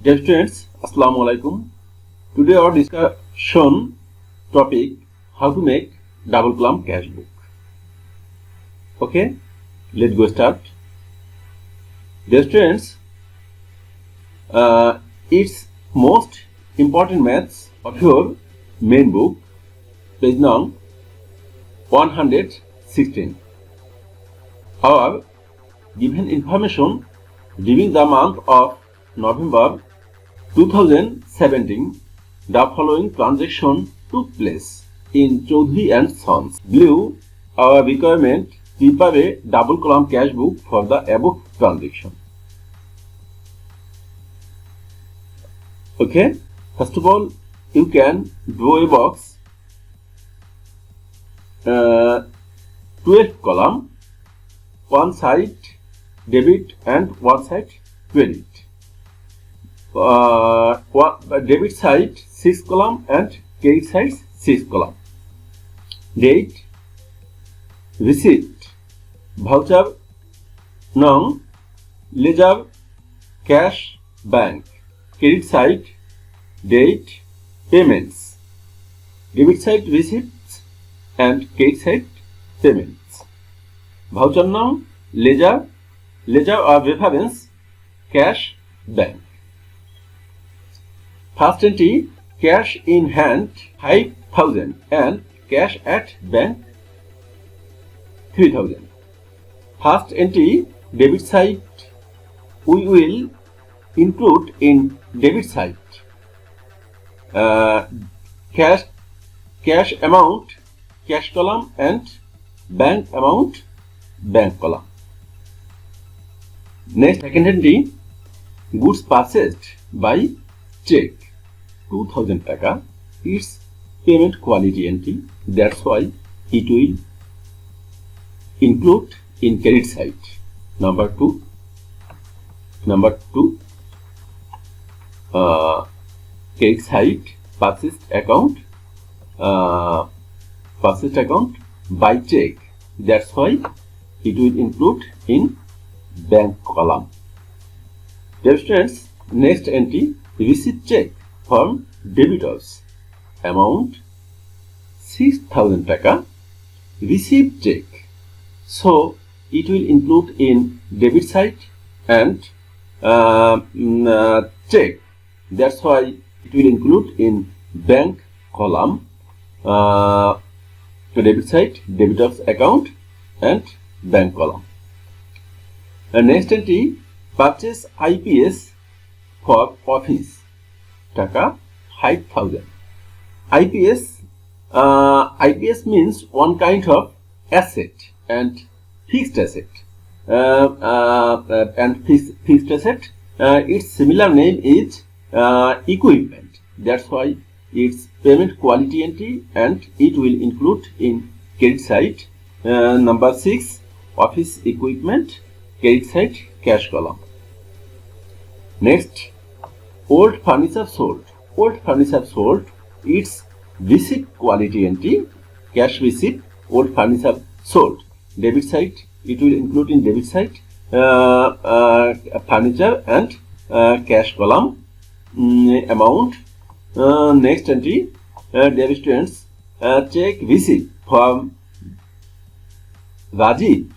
Dear students, Assalamu alaikum. Today our discussion topic how to make double column cash book. Okay, let's go start. Dear students, it's most important maths of your main book, page number 116. However, given information during the month of November 2017, the following transaction took place in Chaudhary and Sons. Below our requirement, prepare a double column cash book for the above transaction. Okay, first of all, you can draw a box, 12 column, one side debit and one side credit. Debit side 6 column and credit side 6 column. Date, receipt, voucher, non, ledger, cash, bank. Credit side, date, payments. Debit side receipts and credit side payments. Voucher non, ledger or reference, cash, bank. First entry, cash in hand 5,000 and cash at bank 3,000. First entry, debit side, we will include in debit side cash amount, cash column and bank amount, bank column. Next, second entry, goods purchased by check 2,000 taka. It's payment quality entry. That's why it will include in credit side. Number two, credit side purchased account by check. That's why it will include in bank column. Dear students, next entry, receipt check from debitors, amount 6,000 taka, received check. So it will include in debit side and check. That's why it will include in bank column, to debit side, debitors account and bank column. Next entry, purchase IPS for office, taka 5,000. IPS means one kind of asset and fixed asset. Fixed asset, its similar name is equipment. That's why its payment quality entry and it will include in credit side. Number 6, office equipment, credit side, cash column. Next, old furniture sold. Old furniture sold, its receipt quality entry, cash receipt, old furniture sold. Debit side, it will include in debit side furniture and cash column, amount. Next entry, dear students, check receipt from Rajiv,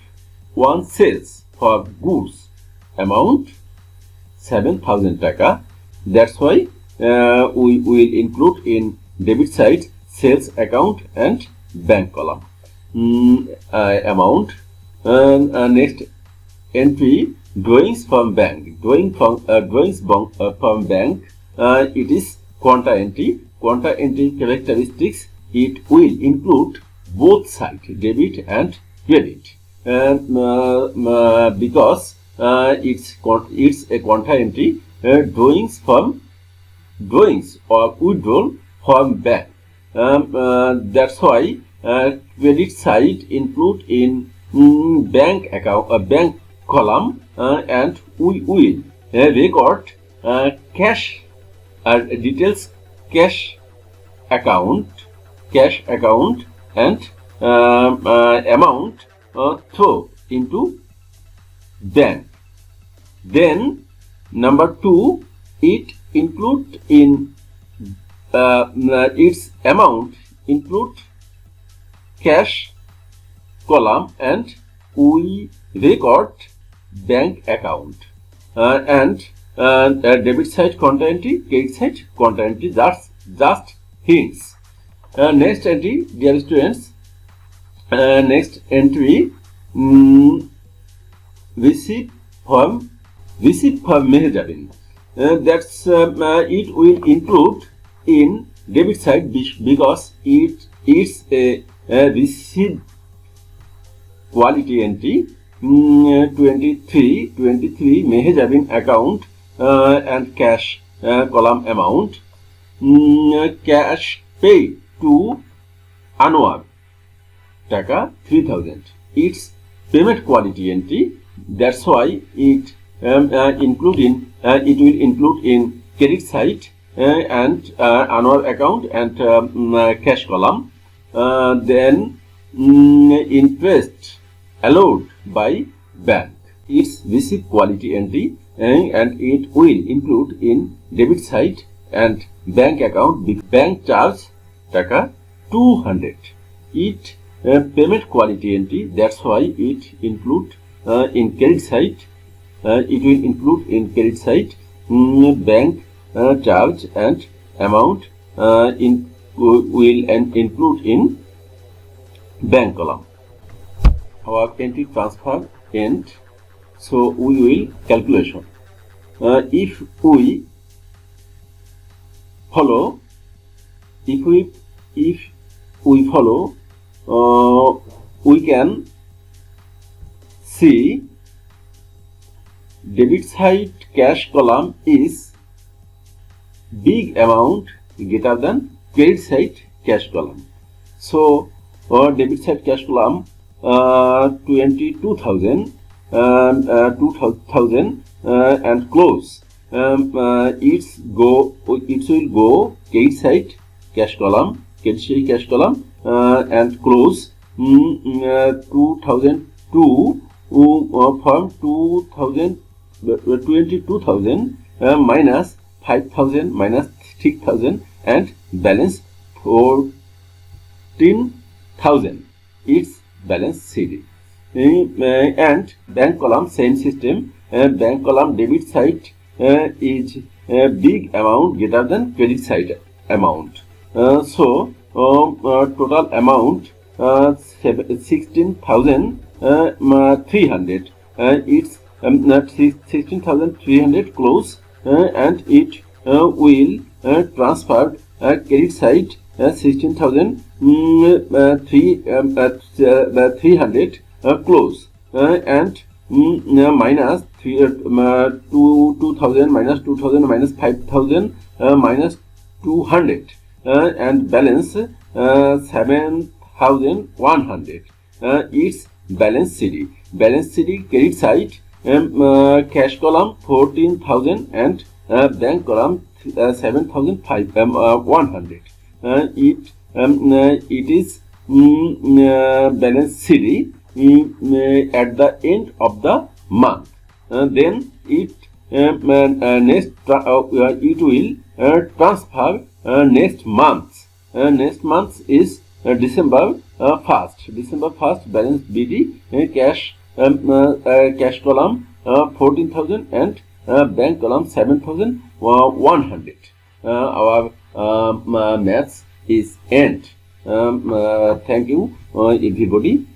one sales for goods, amount 7,000 taka. That's why we will include in debit side sales account and bank column, amount. Next entry, drawings from bank. Drawings from bank. It is quanta entry. Quanta entry characteristics, it will include both sides, debit and credit. Because it's a quanta entry, drawings or withdrawal from bank. That's why credit side include in bank account, bank column, and we will record cash details, cash account and amount throw into bank. Then number 2, it include in its amount include cash column, and we record bank account and debit side contra entry, credit side contra entry. That's just hints. Next entry, dear students. Next entry, receipt from Muyazzim. That's it will include in debit side because it's a receipt quality entry. 23 Muyazzim account and cash column amount. Cash paid to Anwar Taka 3000. It's payment quality entry. That's why it will include in credit side and Anwar account and cash column. Then interest allowed by bank. It's receipt quality entry and it will include in debit side and bank account. Bank charge Taka 200. It payment quality entry. That's why it include in credit side. It will include in credit side bank charge and amount will include in bank column. Our entry transfer end. So we will calculation. If we follow, we can see debit side cash column is big amount greater than credit side cash column. So debit side cash column 22,000 and close. It will go credit side cash column, and close 2002 from 22,000 minus 5,000 minus 6,000 and balance 14,000. It's balance CD. And bank column same system. Bank column debit side is big amount greater than credit side amount. So total amount 16,300. It's 16,300 close and it will transfer credit side 16,300 close and minus 2,000 minus 2,000 minus 5,000 minus 200 and balance 7,100. It's balance CD. Balance CD credit side cash column 14,000 and bank column 7,100. It is balance CD at the end of the month. Then it next it will transfer next month. Next month is December 1st. December 1st balance BD cash column 14,000 and bank column 7,100. Our maths is end. Thank you everybody.